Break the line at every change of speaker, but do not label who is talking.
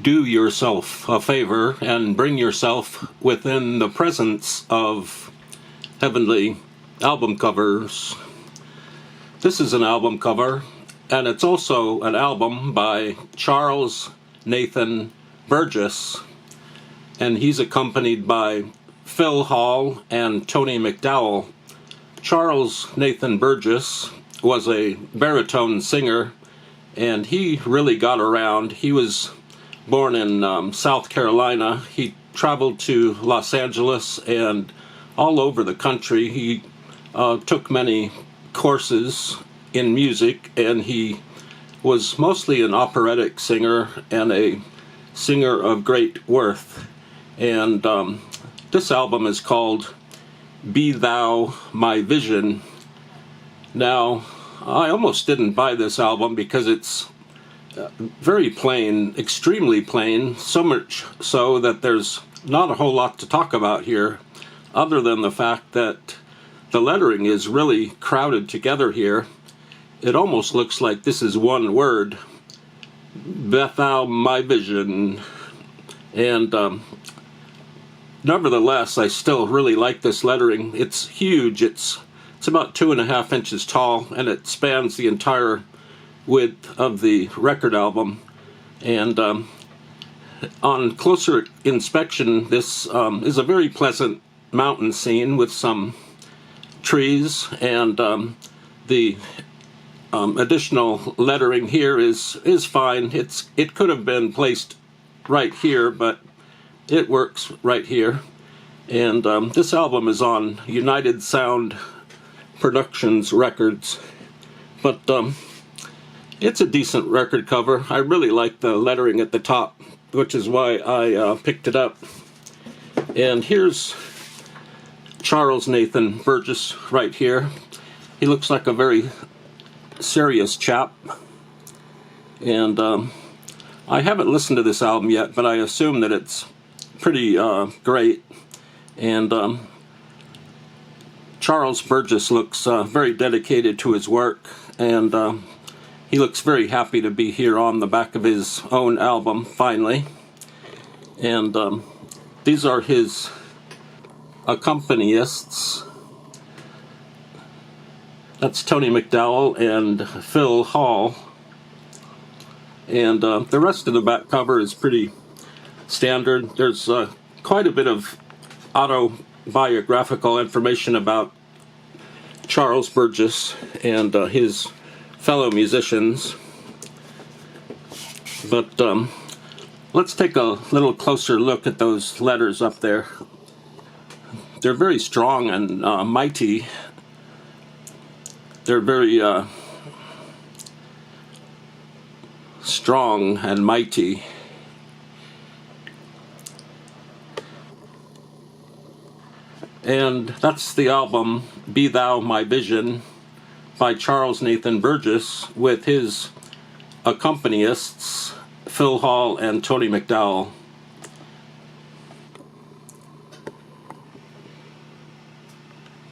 do yourself a favor and bring yourself within the presence of heavenly album covers. This is an album cover, and it's also an album by Charles Nathan Burgess, and he's accompanied by Phil Hall and Tony McDowell. Charles Nathan Burgess was a baritone singer, and he really got around. He was born in South Carolina. He traveled to Los Angeles and all over the country. He took many courses in music, and he was mostly an operatic singer and a singer of great worth. And this album is called Be Thou My Vision. Now, I almost didn't buy this album because it's very plain, extremely plain, so much so that there's not a whole lot to talk about here, other than the fact that the lettering is really crowded together here. It almost looks like this is one word, Be Thou My Vision. And nevertheless, I still really like this lettering. It's huge. It's about 2.5 inches tall, and it spans the entire width of the record album. And on closer inspection, this is a very pleasant mountain scene with some trees, and the additional lettering here is fine. It could have been placed right here, but it works right here. And this album is on United Sound Productions Records, but it's a decent record cover. I really like the lettering at the top, which is why I picked it up. And here's Charles Nathan Burgess right here. He looks like a very serious chap, and I haven't listened to this album yet, but I assume that it's pretty great. And Charles Burgess looks very dedicated to his work, and he looks very happy to be here on the back of his own album, finally. And these are his accompanists. That's Tony McDowell and Phil Hall. And the rest of the back cover is pretty standard. There's quite a bit of autobiographical information about Charles Burgess and his fellow musicians. But let's take a little closer look at those letters up there. They're very strong and mighty. They're very strong and mighty. And that's the album Be Thou My Vision by Charles Nathan Burgess with his accompanists Phil Hall and Tony McDowell.